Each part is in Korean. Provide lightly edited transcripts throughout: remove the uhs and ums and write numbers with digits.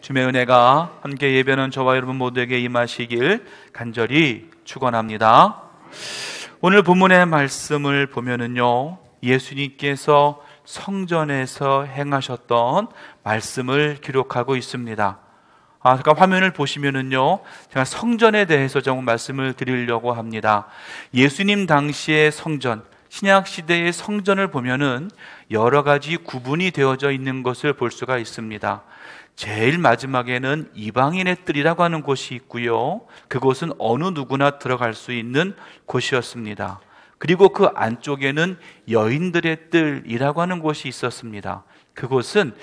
주의 은혜가 함께 예배하는 저와 여러분 모두에게 임하시길 간절히 축원합니다. 오늘 본문의 말씀을 보면은요, 예수님께서 성전에서 행하셨던 말씀을 기록하고 있습니다. 잠깐 화면을 보시면은요, 제가 성전에 대해서 좀 말씀을 드리려고 합니다. 예수님 당시의 성전, 신약 시대의 성전을 보면은 여러 가지 구분이 되어져 있는 것을 볼 수가 있습니다. 제일 마지막에는 이방인의 뜰이라고 하는 곳이 있고요, 그곳은 어느 누구나 들어갈 수 있는 곳이었습니다. 그리고 그 안쪽에는 여인들의 뜰이라고 하는 곳이 있었습니다. 그곳은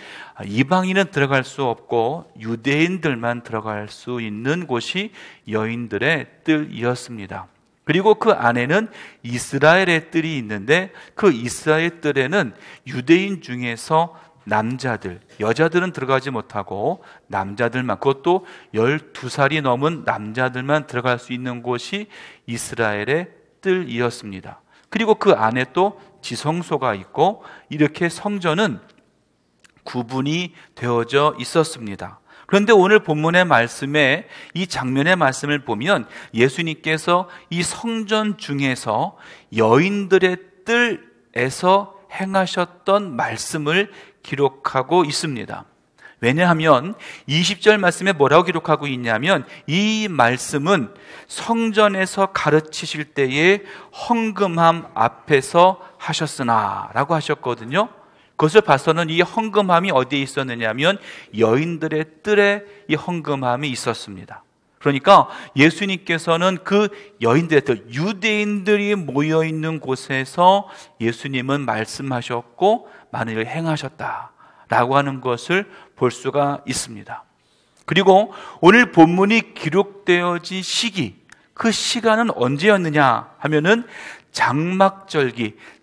이방인은 들어갈 수 없고 유대인들만 들어갈 수 있는 곳이 여인들의 뜰이었습니다. 그리고 그 안에는 이스라엘의 뜰이 있는데, 그 이스라엘 뜰에는 유대인 중에서 남자들, 여자들은 들어가지 못하고 남자들만, 그것도 12살이 넘은 남자들만 들어갈 수 있는 곳이 이스라엘의 뜰이었습니다. 그리고 그 안에 또 지성소가 있고, 이렇게 성전은 구분이 되어져 있었습니다. 그런데 오늘 본문의 말씀에, 이 장면의 말씀을 보면 예수님께서 이 성전 중에서 여인들의 뜰에서 행하셨던 말씀을 기록하고 있습니다. 왜냐하면 20절 말씀에 뭐라고 기록하고 있냐면, 이 말씀은 성전에서 가르치실 때에 헌금함 앞에서 하셨으나 라고 하셨거든요. 그것을 봐서는 이 헌금함이 어디에 있었느냐면 여인들의 뜰에 이 헌금함이 있었습니다. 그러니까 예수님께서는 그 여인들의 뜰, 유대인들이 모여있는 곳에서 예수님은 말씀하셨고 많은 일을 행하셨다라고 하는 것을 볼 수가 있습니다. 그리고 오늘 본문이 기록되어진 시기, 그 시간은 언제였느냐 하면은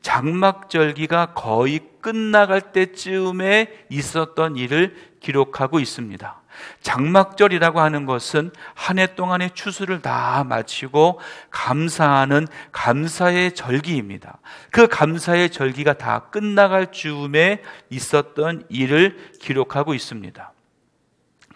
장막절기가 거의 끝나갈 때쯤에 있었던 일을 기록하고 있습니다. 장막절이라고 하는 것은 한 해 동안의 추수를 다 마치고 감사하는 감사의 절기입니다. 그 감사의 절기가 다 끝나갈 즈음에 있었던 일을 기록하고 있습니다.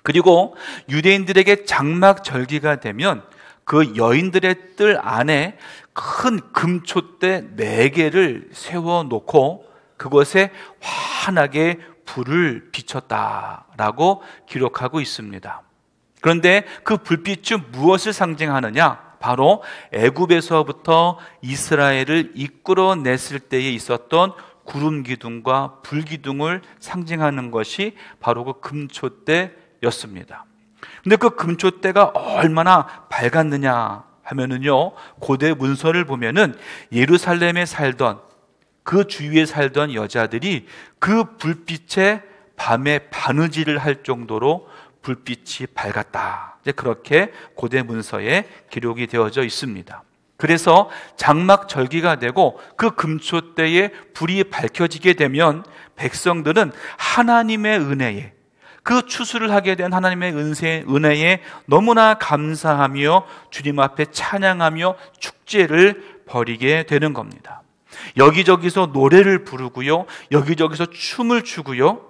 그리고 유대인들에게 장막절기가 되면 그 여인들의 뜰 안에 큰 금촛대 4개를 세워놓고 그것에 환하게 불을 비췄다라고 기록하고 있습니다. 그런데 그 불빛은 무엇을 상징하느냐? 바로 애굽에서부터 이스라엘을 이끌어냈을 때에 있었던 구름 기둥과 불 기둥을 상징하는 것이 바로 그 금촛대였습니다. 근데 그 금촛대가 얼마나 밝았느냐 하면은요, 고대 문서를 보면은 예루살렘에 살던, 그 주위에 살던 여자들이 그 불빛에 밤에 바느질을 할 정도로 불빛이 밝았다, 이제 그렇게 고대 문서에 기록이 되어져 있습니다. 그래서 장막절기가 되고 그 금촛대에 불이 밝혀지게 되면 백성들은 하나님의 은혜에, 그 추수를 하게 된 하나님의 은혜에 너무나 감사하며 주님 앞에 찬양하며 축제를 벌이게 되는 겁니다. 여기저기서 노래를 부르고요, 여기저기서 춤을 추고요.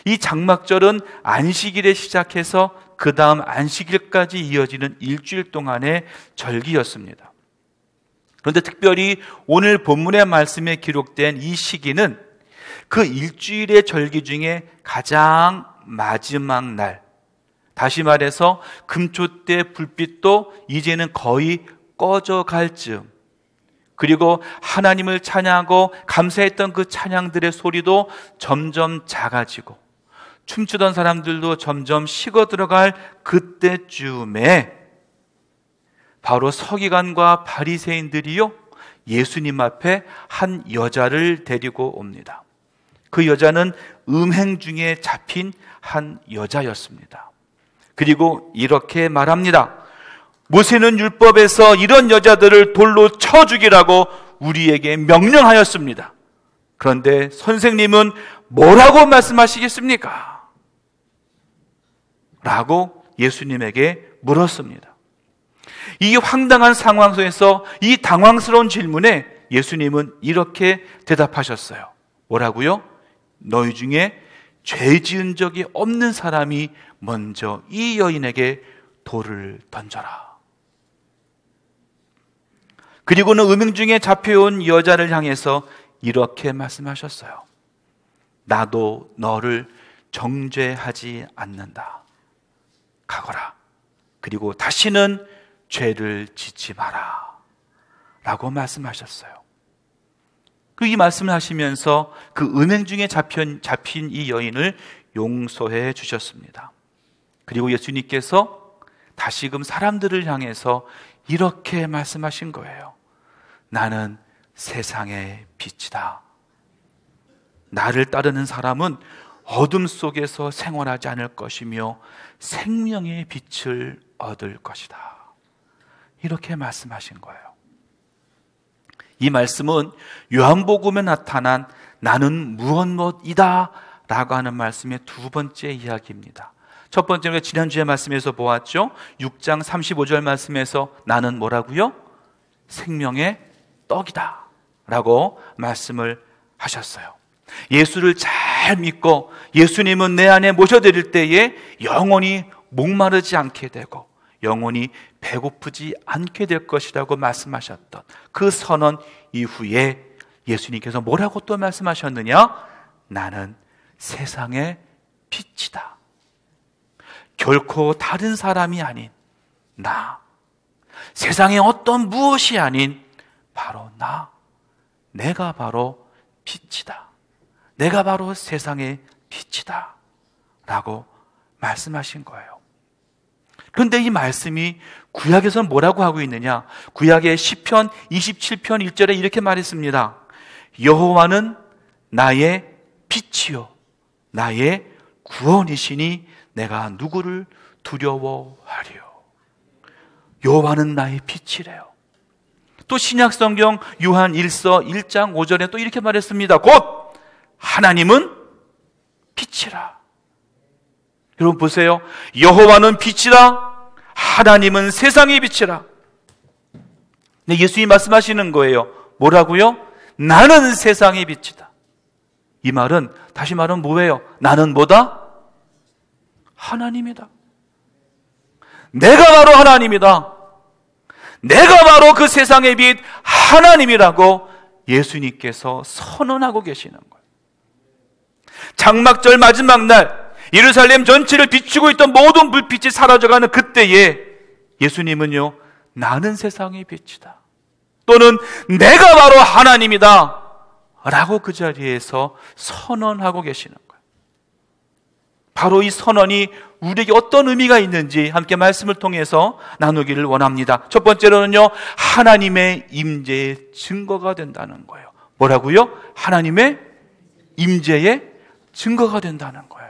이 장막절은 안식일에 시작해서 그 다음 안식일까지 이어지는 일주일 동안의 절기였습니다. 그런데 특별히 오늘 본문의 말씀에 기록된 이 시기는 그 일주일의 절기 중에 가장 마지막 날, 다시 말해서 금촛대 불빛도 이제는 거의 꺼져갈 즈음, 그리고 하나님을 찬양하고 감사했던 그 찬양들의 소리도 점점 작아지고 춤추던 사람들도 점점 식어 들어갈 그때쯤에 바로 서기관과 바리새인들이요, 예수님 앞에 한 여자를 데리고 옵니다. 그 여자는 음행 중에 잡힌 한 여자였습니다. 그리고 이렇게 말합니다. 모세는 율법에서 이런 여자들을 돌로 쳐 죽이라고 우리에게 명령하였습니다. 그런데 선생님은 뭐라고 말씀하시겠습니까? 라고 예수님에게 물었습니다. 이 황당한 상황 속에서 이 당황스러운 질문에 예수님은 이렇게 대답하셨어요. 뭐라고요? 너희 중에 죄 지은 적이 없는 사람이 먼저 이 여인에게 돌을 던져라. 그리고는 음행 중에 잡혀온 여자를 향해서 이렇게 말씀하셨어요. 나도 너를 정죄하지 않는다. 가거라. 그리고 다시는 죄를 짓지 마라. 라고 말씀하셨어요. 이 말씀을 하시면서 그 음행 중에 잡힌 이 여인을 용서해 주셨습니다. 그리고 예수님께서 다시금 사람들을 향해서 이렇게 말씀하신 거예요. 나는 세상의 빛이다. 나를 따르는 사람은 어둠 속에서 생활하지 않을 것이며 생명의 빛을 얻을 것이다. 이렇게 말씀하신 거예요. 이 말씀은 요한복음에 나타난 나는 무엇이다 라고 하는 말씀의 두 번째 이야기입니다. 첫 번째는 지난주에 말씀에서 보았죠. 6장 35절 말씀에서 나는 뭐라고요? 생명의 떡이다 라고 말씀을 하셨어요. 예수를 잘 믿고 예수님은 내 안에 모셔드릴 때에 영원히 목마르지 않게 되고 영원히 배고프지 않게 될 것이라고 말씀하셨던 그 선언 이후에 예수님께서 뭐라고 또 말씀하셨느냐? 나는 세상의 빛이다. 결코 다른 사람이 아닌 나, 세상에 어떤 무엇이 아닌 바로 나, 내가 바로 빛이다. 내가 바로 세상의 빛이다 라고 말씀하신 거예요. 그런데 이 말씀이 구약에서는 뭐라고 하고 있느냐? 구약의 시편 27편 1절에 이렇게 말했습니다. 여호와는 나의 빛이요 나의 구원이시니 내가 누구를 두려워하리요. 여호와는 나의 빛이래요. 또 신약성경 요한 1서 1장 5절에 또 이렇게 말했습니다. 곧 하나님은 빛이라. 여러분 보세요. 여호와는 빛이라. 하나님은 세상의 빛이라. 네, 예수님이 말씀하시는 거예요. 뭐라고요? 나는 세상의 빛이다. 이 말은 다시 말하면 뭐예요? 나는 뭐다? 하나님이다. 내가 바로 하나님이다. 내가 바로 그 세상의 빛 하나님이라고 예수님께서 선언하고 계시는 거예요. 장막절 마지막 날 예루살렘 전체를 비추고 있던 모든 불빛이 사라져가는 그때에 예수님은요, 나는 세상의 빛이다. 또는 내가 바로 하나님이다 라고 그 자리에서 선언하고 계시는 거예요. 바로 이 선언이 우리에게 어떤 의미가 있는지 함께 말씀을 통해서 나누기를 원합니다. 첫 번째로는요, 하나님의 임재의 증거가 된다는 거예요. 뭐라고요? 하나님의 임재의 증거가 된다는 거예요.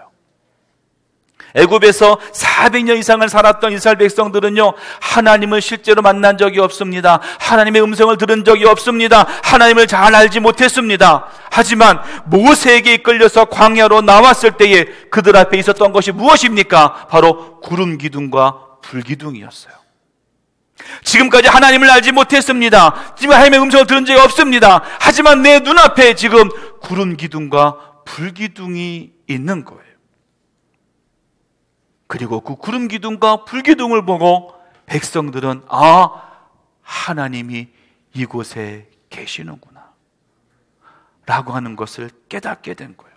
애굽에서 400년 이상을 살았던 이스라엘 백성들은요, 하나님을 실제로 만난 적이 없습니다. 하나님의 음성을 들은 적이 없습니다. 하나님을 잘 알지 못했습니다. 하지만 모세에게 이끌려서 광야로 나왔을 때에 그들 앞에 있었던 것이 무엇입니까? 바로 구름 기둥과 불 기둥이었어요. 지금까지 하나님을 알지 못했습니다. 지금 하나님의 음성을 들은 적이 없습니다. 하지만 내 눈앞에 지금 구름 기둥과 불 기둥이 있는 거예요. 그리고 그 구름 기둥과 불 기둥을 보고 백성들은 하나님이 이곳에 계시는구나 라고 하는 것을 깨닫게 된 거예요.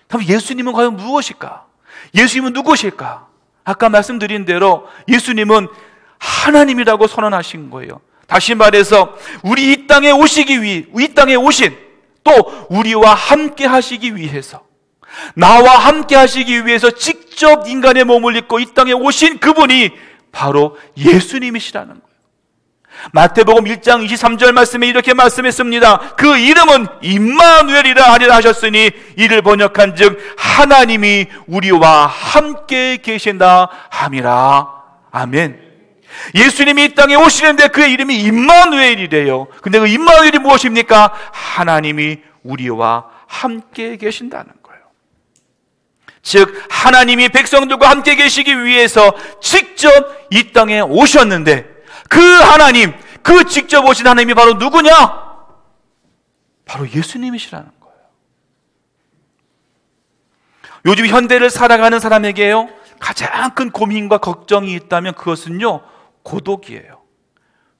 그럼 예수님은 과연 무엇일까? 예수님은 누구실까? 아까 말씀드린 대로 예수님은 하나님이라고 선언하신 거예요. 다시 말해서 우리 이 땅에 오신 또 우리와 함께 하시기 위해서, 나와 함께 하시기 위해서 직접 인간의 몸을 입고 이 땅에 오신 그분이 바로 예수님이시라는 거예요. 마태복음 1장 23절 말씀에 이렇게 말씀했습니다. 그 이름은 임마누엘이라 하리라 하셨으니 이를 번역한 즉 하나님이 우리와 함께 계신다 함이라. 아멘. 예수님이 이 땅에 오시는데 그의 이름이 임마누엘이래요. 근데 그 임마누엘이 무엇입니까? 하나님이 우리와 함께 계신다는 거예요. 즉 하나님이 백성들과 함께 계시기 위해서 직접 이 땅에 오셨는데 그 하나님, 그 직접 오신 하나님이 바로 누구냐? 바로 예수님이시라는 거예요. 요즘 현대를 살아가는 사람에게요, 가장 큰 고민과 걱정이 있다면 그것은요, 고독이에요.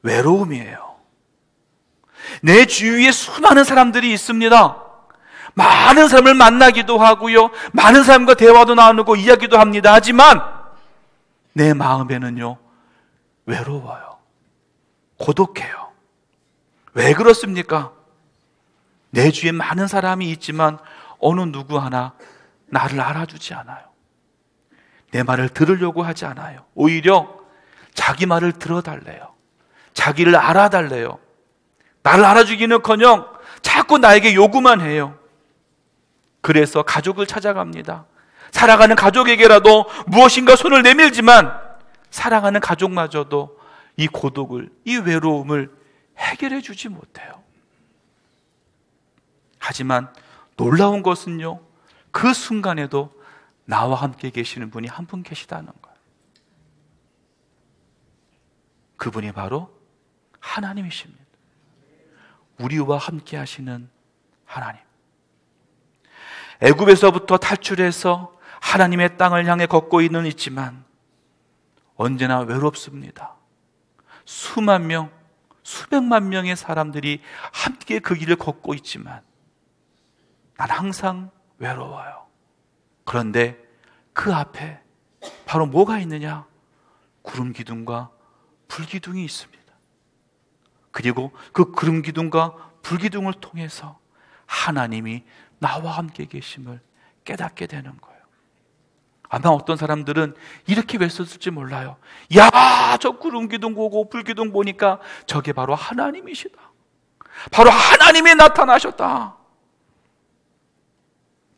외로움이에요. 내 주위에 수많은 사람들이 있습니다. 많은 사람을 만나기도 하고요, 많은 사람과 대화도 나누고 이야기도 합니다. 하지만 내 마음에는요, 외로워요. 고독해요. 왜 그렇습니까? 내 주위에 많은 사람이 있지만 어느 누구 하나 나를 알아주지 않아요. 내 말을 들으려고 하지 않아요. 오히려 자기 말을 들어달래요. 자기를 알아달래요. 나를 알아주기는커녕 자꾸 나에게 요구만 해요. 그래서 가족을 찾아갑니다. 사랑하는 가족에게라도 무엇인가 손을 내밀지만 사랑하는 가족마저도 이 고독을, 이 외로움을 해결해 주지 못해요. 하지만 놀라운 것은요, 그 순간에도 나와 함께 계시는 분이 한 분 계시다는 거예요. 그분이 바로 하나님이십니다. 우리와 함께 하시는 하나님. 애굽에서부터 탈출해서 하나님의 땅을 향해 걷고 있지만 언제나 외롭습니다. 수만 명, 수백만 명의 사람들이 함께 그 길을 걷고 있지만 난 항상 외로워요. 그런데 그 앞에 바로 뭐가 있느냐? 구름 기둥과 불 기둥이 있습니다. 그리고 그 구름 기둥과 불 기둥을 통해서 하나님이 나와 함께 계심을 깨닫게 되는 거예요. 아마 어떤 사람들은 이렇게 외쳤을지 몰라요. 야, 저 구름 기둥 보고 불 기둥 보니까 저게 바로 하나님이시다. 바로 하나님이 나타나셨다.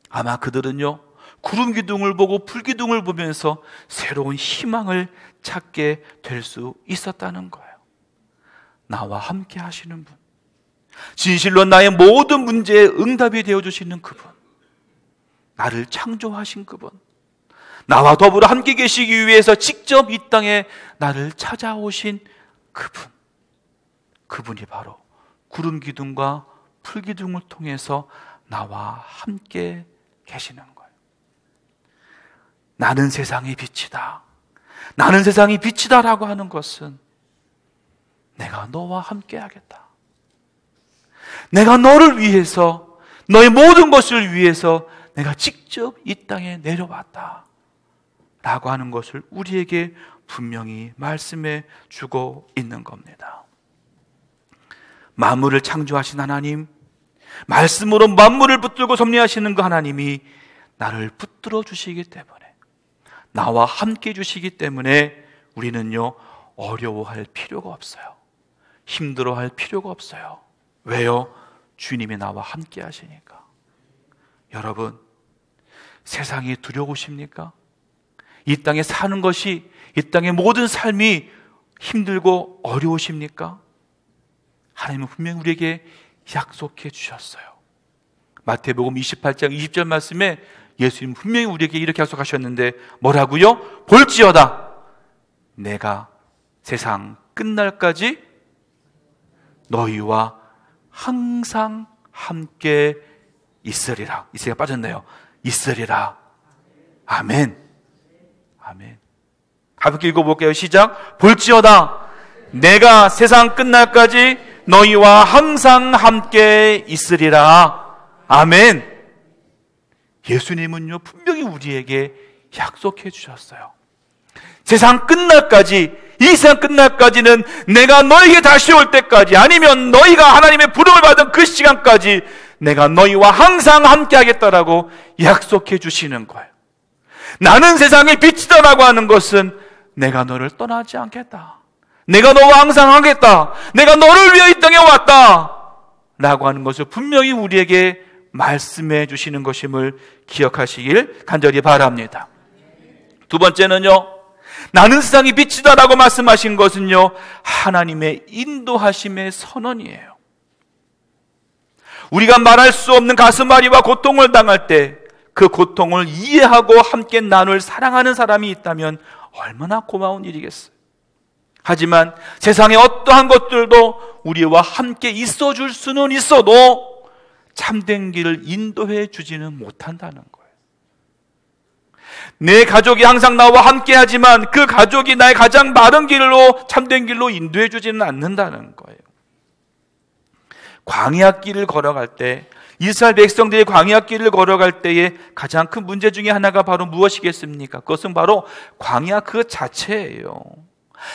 아마 그들은요, 구름 기둥을 보고 불 기둥을 보면서 새로운 희망을 찾게 될 수 있었다는 거예요. 나와 함께 하시는 분, 진실로 나의 모든 문제에 응답이 되어주시는 그분, 나를 창조하신 그분, 나와 더불어 함께 계시기 위해서 직접 이 땅에 나를 찾아오신 그분, 그분이 바로 구름 기둥과 불 기둥을 통해서 나와 함께 계시는 거예요. 나는 세상의 빛이다, 나는 세상의 빛이다 라고 하는 것은 내가 너와 함께 하겠다, 내가 너를 위해서, 너의 모든 것을 위해서 내가 직접 이 땅에 내려왔다 라고 하는 것을 우리에게 분명히 말씀해 주고 있는 겁니다. 만물을 창조하신 하나님, 말씀으로 만물을 붙들고 섭리하시는 그 하나님이 나를 붙들어 주시기 때문에, 나와 함께 주시기 때문에 우리는요, 어려워할 필요가 없어요. 힘들어할 필요가 없어요. 왜요? 주님이 나와 함께 하시니까. 여러분, 세상이 두려우십니까? 이 땅에 사는 것이, 이 땅의 모든 삶이 힘들고 어려우십니까? 하나님은 분명히 우리에게 약속해 주셨어요. 마태복음 28장 20절 말씀에 예수님 분명히 우리에게 이렇게 약속하셨는데 뭐라고요? 볼지어다 내가 세상 끝날까지 너희와 항상 함께 있으리라. 이세가 빠졌네요. 있으리라. 아멘. 아멘. 함께 읽어볼게요. 시작. 볼지어다 내가 세상 끝날까지 너희와 항상 함께 있으리라. 아멘. 예수님은요, 분명히 우리에게 약속해 주셨어요. 세상 끝날까지, 이 세상 끝날까지는 내가 너에게 다시 올 때까지, 아니면 너희가 하나님의 부름을 받은 그 시간까지 내가 너희와 항상 함께 하겠다라고 약속해 주시는 거예요. 나는 세상의 빛이다라고 하는 것은 내가 너를 떠나지 않겠다, 내가 너와 항상 하겠다, 내가 너를 위해 이 땅에 왔다 라고 하는 것을 분명히 우리에게 말씀해 주시는 것임을 기억하시길 간절히 바랍니다. 두 번째는요, 나는 세상의 빛이다 라고 말씀하신 것은요, 하나님의 인도하심의 선언이에요. 우리가 말할 수 없는 가슴앓이와 고통을 당할 때 그 고통을 이해하고 함께 나눌 사랑하는 사람이 있다면 얼마나 고마운 일이겠어요. 하지만 세상의 어떠한 것들도 우리와 함께 있어 줄 수는 있어도 참된 길을 인도해 주지는 못한다는 거예요. 내 가족이 항상 나와 함께 하지만 그 가족이 나의 가장 바른 길로, 참된 길로 인도해 주지는 않는다는 거예요. 광야 길을 걸어갈 때, 이스라엘 백성들이 광야 길을 걸어갈 때에 가장 큰 문제 중에 하나가 바로 무엇이겠습니까? 그것은 바로 광야 그 자체예요.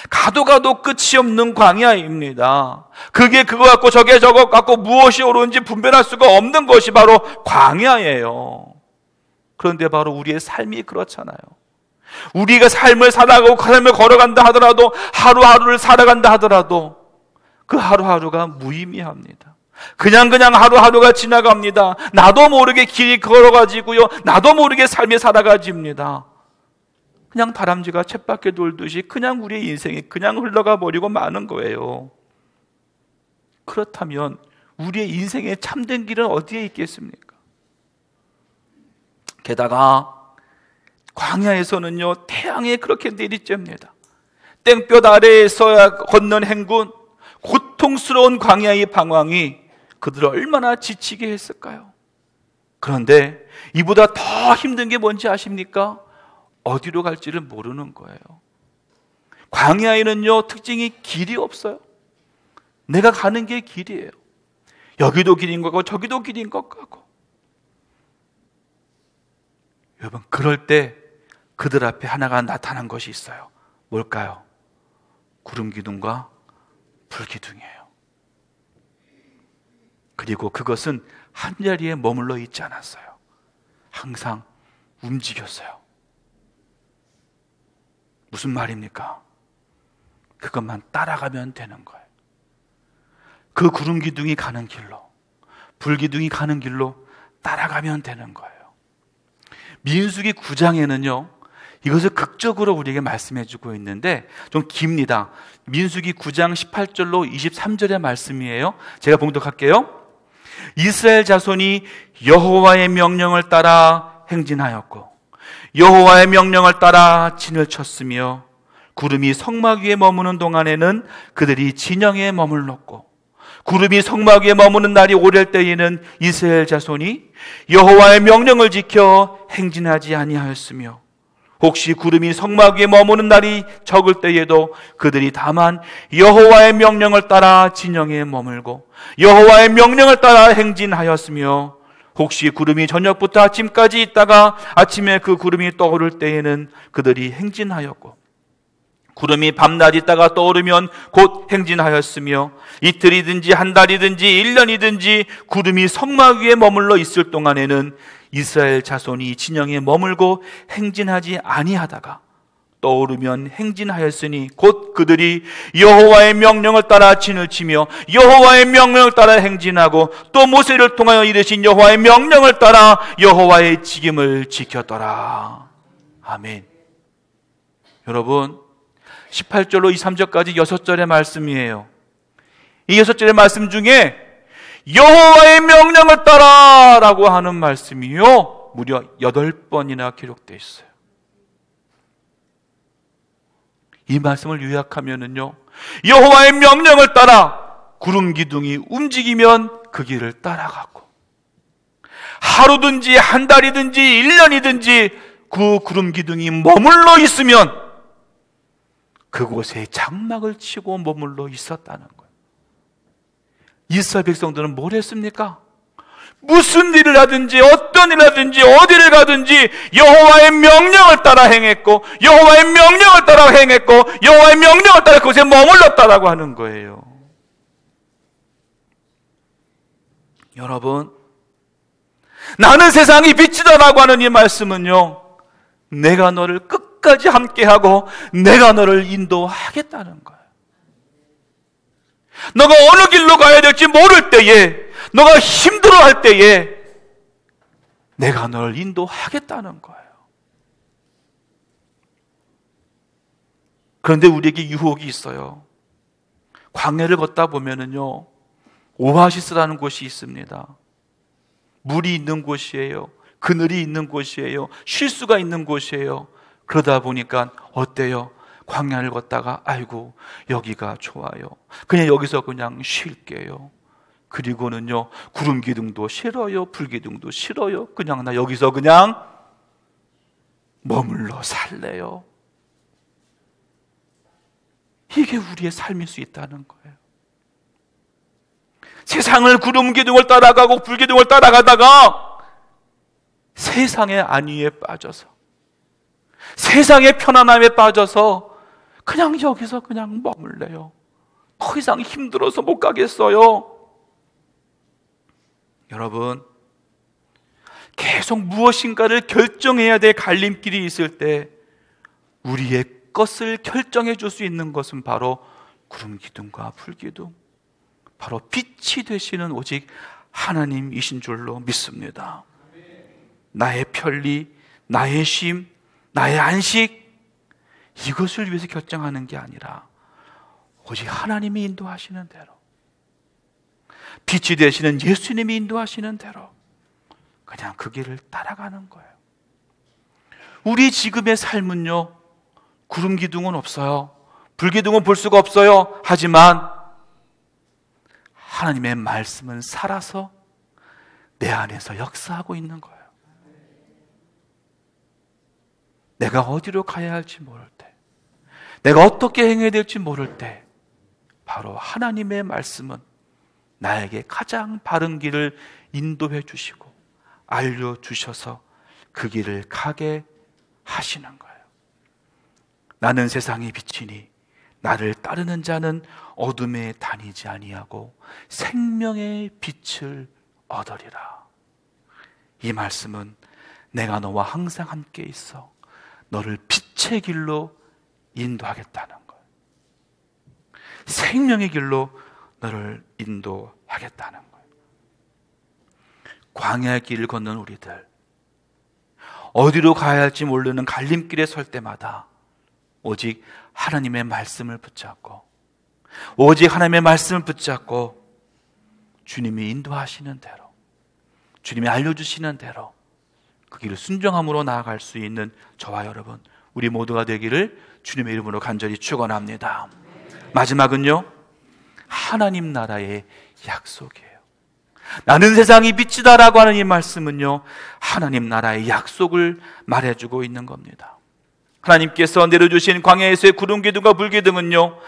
가도 가도 끝이 없는 광야입니다. 그게 그거 같고 저게 저거 같고 무엇이 옳은지 분별할 수가 없는 것이 바로 광야예요. 그런데 바로 우리의 삶이 그렇잖아요. 우리가 삶을 살아가고 삶을 걸어간다 하더라도, 하루하루를 살아간다 하더라도 그 하루하루가 무의미합니다. 그냥 하루하루가 지나갑니다. 나도 모르게 길이 걸어가지고요, 나도 모르게 삶이 살아가집니다. 그냥 다람쥐가 쳇바퀴 돌듯이 그냥 우리의 인생이 그냥 흘러가 버리고 마는 거예요. 그렇다면 우리의 인생의 참된 길은 어디에 있겠습니까? 게다가 광야에서는요, 태양이 그렇게 내리쬐입니다. 땡볕 아래에서 걷는 행군, 고통스러운 광야의 방황이 그들을 얼마나 지치게 했을까요? 그런데 이보다 더 힘든 게 뭔지 아십니까? 어디로 갈지를 모르는 거예요. 광야에는요, 특징이 길이 없어요. 내가 가는 게 길이에요. 여기도 길인 것 같고 저기도 길인 것 같고. 여러분, 그럴 때 그들 앞에 하나가 나타난 것이 있어요. 뭘까요? 구름 기둥과 불 기둥이에요. 그리고 그것은 한자리에 머물러 있지 않았어요. 항상 움직였어요. 무슨 말입니까? 그것만 따라가면 되는 거예요. 그 구름 기둥이 가는 길로, 불 기둥이 가는 길로 따라가면 되는 거예요. 민수기 9장에는요, 이것을 극적으로 우리에게 말씀해 주고 있는데 좀 깁니다. 민수기 9장 18절로 23절의 말씀이에요. 제가 봉독할게요. 이스라엘 자손이 여호와의 명령을 따라 행진하였고 여호와의 명령을 따라 진을 쳤으며 구름이 성막 위에 머무는 동안에는 그들이 진영에 머물렀고 구름이 성막 위에 머무는 날이 오를 때에는 이스라엘 자손이 여호와의 명령을 지켜 행진하지 아니하였으며 혹시 구름이 성막 위에 머무는 날이 적을 때에도 그들이 다만 여호와의 명령을 따라 진영에 머물고 여호와의 명령을 따라 행진하였으며 혹시 구름이 저녁부터 아침까지 있다가 아침에 그 구름이 떠오를 때에는 그들이 행진하였고 구름이 밤낮 있다가 떠오르면 곧 행진하였으며 이틀이든지 한 달이든지 1년이든지 구름이 성막 위에 머물러 있을 동안에는 이스라엘 자손이 진영에 머물고 행진하지 아니하다가 떠오르면 행진하였으니 곧 그들이 여호와의 명령을 따라 진을 치며 여호와의 명령을 따라 행진하고 또 모세를 통하여 이르신 여호와의 명령을 따라 여호와의 직임을 지켰더라. 아멘. 여러분, 18절로 23절까지 6절의 말씀이에요. 이 6절의 말씀 중에 여호와의 명령을 따라 라고 하는 말씀이요, 무려 8번이나 기록되어 있어요. 이 말씀을 요약하면은요, 여호와의 명령을 따라 구름 기둥이 움직이면 그 길을 따라가고 하루든지 한 달이든지 1년이든지 그 구름 기둥이 머물러 있으면 그곳에 장막을 치고 머물러 있었다는 거예요. 이스라엘 백성들은 뭘 했습니까? 무슨 일을 하든지 어떤 일을 하든지 어디를 가든지 여호와의 명령을 따라 행했고 여호와의 명령을 따라 행했고 여호와의 명령을 따라 그곳에 머물렀다라고 하는 거예요. 여러분, 나는 세상이 빛이다라고 하는 이 말씀은요, 내가 너를 끝까지 함께하고 내가 너를 인도하겠다는 거예요. 너가 어느 길로 가야 될지 모를 때에, 너가 힘들어할 때에 내가 너를 인도하겠다는 거예요. 그런데 우리에게 유혹이 있어요. 광야를 걷다 보면은요, 오아시스라는 곳이 있습니다. 물이 있는 곳이에요. 그늘이 있는 곳이에요. 쉴 수가 있는 곳이에요. 그러다 보니까 어때요? 광야를 걷다가 아이고 여기가 좋아요. 그냥 여기서 그냥 쉴게요. 그리고는요, 구름 기둥도 싫어요. 불 기둥도 싫어요. 그냥 나 여기서 그냥 머물러 살래요? 이게 우리의 삶일 수 있다는 거예요. 세상을 구름 기둥을 따라가고 불 기둥을 따라가다가 세상의 안위에 빠져서, 세상의 편안함에 빠져서 그냥 여기서 그냥 머물래요. 더 이상 힘들어서 못 가겠어요. 여러분, 계속 무엇인가를 결정해야 될 갈림길이 있을 때 우리의 것을 결정해 줄 수 있는 것은 바로 구름 기둥과 불 기둥, 바로 빛이 되시는 오직 하나님이신 줄로 믿습니다. 나의 편리, 나의 쉼, 나의 안식, 이것을 위해서 결정하는 게 아니라 오직 하나님이 인도하시는 대로, 빛이 되시는 예수님이 인도하시는 대로 그냥 그 길을 따라가는 거예요. 우리 지금의 삶은요, 구름 기둥은 없어요. 불 기둥은 볼 수가 없어요. 하지만 하나님의 말씀은 살아서 내 안에서 역사하고 있는 거예요. 내가 어디로 가야 할지 모를 때, 내가 어떻게 행해야 될지 모를 때, 바로 하나님의 말씀은 나에게 가장 바른 길을 인도해 주시고 알려주셔서 그 길을 가게 하시는 거예요. 나는 세상의 빛이니 나를 따르는 자는 어둠에 다니지 아니하고 생명의 빛을 얻으리라. 이 말씀은 내가 너와 항상 함께 있어 너를 빛의 길로 인도하겠다는 거예요. 생명의 길로 너를 인도하겠다는 거예요. 광야의 길을 걷는 우리들, 어디로 가야 할지 모르는 갈림길에 설 때마다 오직 하나님의 말씀을 붙잡고, 오직 하나님의 말씀을 붙잡고 주님이 인도하시는 대로, 주님이 알려주시는 대로 그 길을 순종함으로 나아갈 수 있는 저와 여러분, 우리 모두가 되기를 주님의 이름으로 간절히 축원합니다. 마지막은요, 하나님 나라의 약속이에요. 나는 세상이 빛이다라고 하는 이 말씀은요, 하나님 나라의 약속을 말해주고 있는 겁니다. 하나님께서 내려주신 광야에서의 구름 기둥과 불 기둥은요,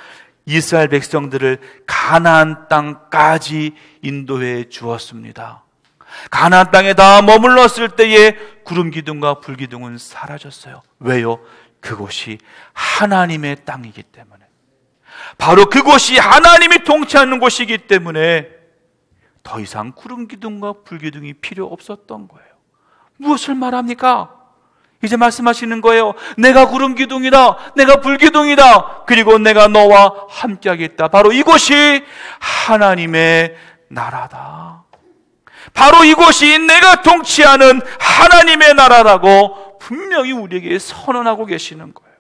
이스라엘 백성들을 가나안 땅까지 인도해 주었습니다. 가나안 땅에 다 머물렀을 때에 구름 기둥과 불 기둥은 사라졌어요. 왜요? 그곳이 하나님의 땅이기 때문에, 바로 그곳이 하나님이 통치하는 곳이기 때문에 더 이상 구름 기둥과 불 기둥이 필요 없었던 거예요. 무엇을 말합니까? 이제 말씀하시는 거예요. 내가 구름 기둥이다, 내가 불 기둥이다, 그리고 내가 너와 함께 하겠다. 바로 이곳이 하나님의 나라다. 바로 이곳이 내가 통치하는 하나님의 나라라고 분명히 우리에게 선언하고 계시는 거예요.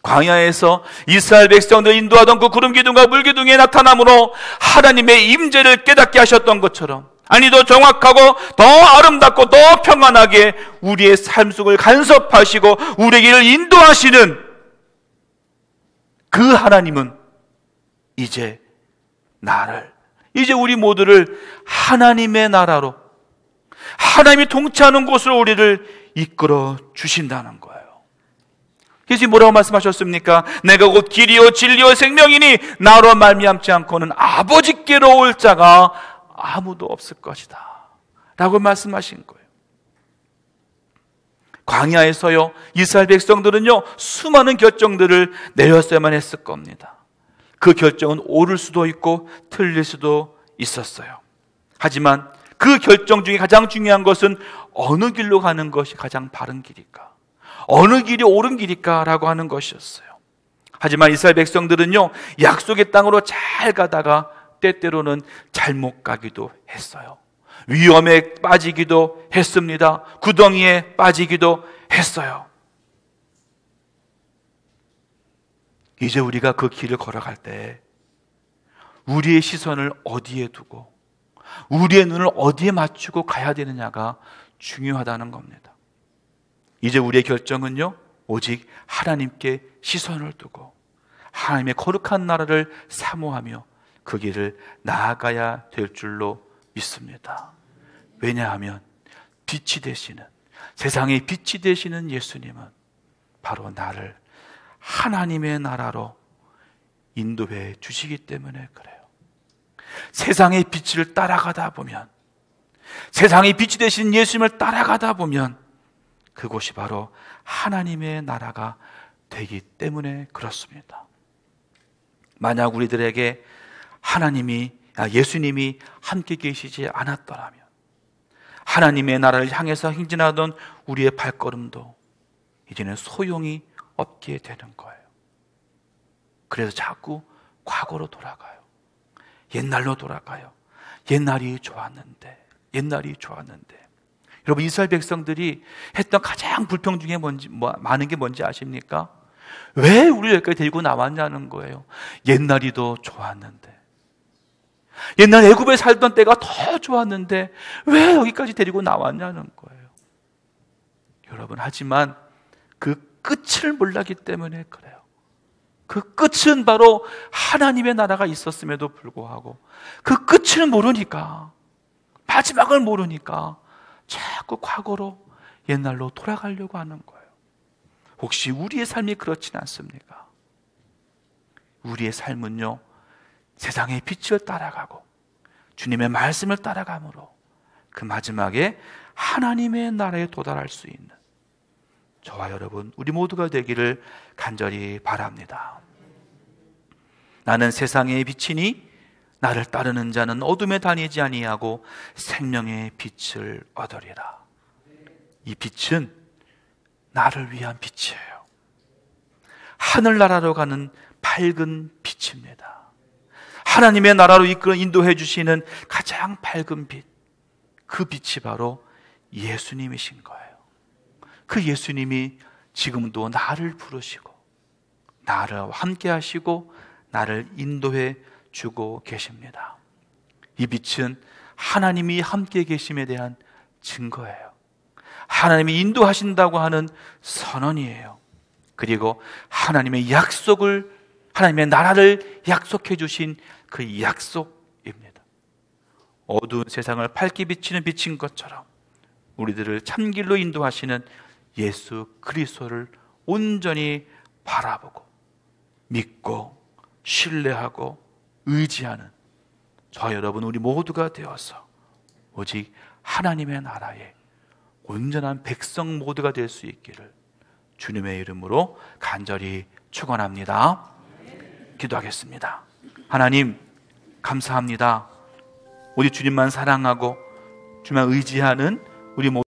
광야에서 이스라엘 백성들 인도하던 그 구름 기둥과 불 기둥의 나타남으로 하나님의 임재를 깨닫게 하셨던 것처럼, 아니 더 정확하고 더 아름답고 더 평안하게 우리의 삶 속을 간섭하시고 우리에게를 인도하시는 그 하나님은 이제 이제 우리 모두를 하나님의 나라로, 하나님이 통치하는 곳으로 우리를 이끌어 주신다는 거예요. 예수님이 뭐라고 말씀하셨습니까? 내가 곧 길이요 진리요 생명이니 나로 말미암지 않고는 아버지께로 올 자가 아무도 없을 것이다 라고 말씀하신 거예요. 광야에서요, 이스라엘 백성들은요, 수많은 결정들을 내렸어야만 했을 겁니다. 그 결정은 옳을 수도 있고 틀릴 수도 있었어요. 하지만 그 결정 중에 가장 중요한 것은 어느 길로 가는 것이 가장 바른 길일까, 어느 길이 옳은 길일까 라고 하는 것이었어요. 하지만 이스라엘 백성들은요, 약속의 땅으로 잘 가다가 때때로는 잘못 가기도 했어요. 위험에 빠지기도 했습니다. 구덩이에 빠지기도 했어요. 이제 우리가 그 길을 걸어갈 때 우리의 시선을 어디에 두고 우리의 눈을 어디에 맞추고 가야 되느냐가 중요하다는 겁니다. 이제 우리의 결정은요, 오직 하나님께 시선을 두고 하나님의 거룩한 나라를 사모하며 그 길을 나아가야 될 줄로 믿습니다. 왜냐하면 빛이 되시는, 세상의 빛이 되시는 예수님은 바로 나를 하나님의 나라로 인도해 주시기 때문에 그래요. 세상의 빛을 따라가다 보면, 세상의 빛이 되신 예수님을 따라가다 보면 그곳이 바로 하나님의 나라가 되기 때문에 그렇습니다. 만약 우리들에게 예수님이 함께 계시지 않았더라면 하나님의 나라를 향해서 행진하던 우리의 발걸음도 이제는 소용이 없게 되는 거예요. 그래서 자꾸 과거로 돌아가요. 옛날로 돌아가요. 옛날이 좋았는데. 여러분, 이스라엘 백성들이 했던 가장 불평 중에 많은 게 뭔지 아십니까? 왜 우리를 여기까지 데리고 나왔냐는 거예요. 옛날이 더 좋았는데, 옛날 애굽에 살던 때가 더 좋았는데 왜 여기까지 데리고 나왔냐는 거예요. 여러분, 하지만 그 끝을 몰랐기 때문에 그래요. 그 끝은 바로 하나님의 나라가 있었음에도 불구하고 그 끝을 모르니까, 마지막을 모르니까 자꾸 과거로, 옛날로 돌아가려고 하는 거예요. 혹시 우리의 삶이 그렇진 않습니까? 우리의 삶은요, 세상의 빛을 따라가고 주님의 말씀을 따라감으로 그 마지막에 하나님의 나라에 도달할 수 있는 저와 여러분, 우리 모두가 되기를 간절히 바랍니다. 나는 세상의 빛이니 나를 따르는 자는 어둠에 다니지 아니하고 생명의 빛을 얻으리라. 이 빛은 나를 위한 빛이에요. 하늘나라로 가는 밝은 빛입니다. 하나님의 나라로 이끌어 인도해 주시는 가장 밝은 빛, 그 빛이 바로 예수님이신 거예요. 그 예수님이 지금도 나를 부르시고 나를 함께 하시고 나를 인도해 주고 계십니다. 이 빛은 하나님이 함께 계심에 대한 증거예요. 하나님이 인도하신다고 하는 선언이에요. 그리고 하나님의 약속을, 하나님의 나라를 약속해 주신 그 약속입니다. 어두운 세상을 밝게 비치는 빛인 것처럼 우리들을 참길로 인도하시는 예수 그리스도를 온전히 바라보고 믿고 신뢰하고 의지하는 저 여러분, 우리 모두가 되어서 오직 하나님의 나라에 온전한 백성 모두가 될 수 있기를 주님의 이름으로 간절히 축원합니다. 기도하겠습니다. 하나님, 감사합니다. 우리 주님만 사랑하고 주님만 의지하는 우리 모두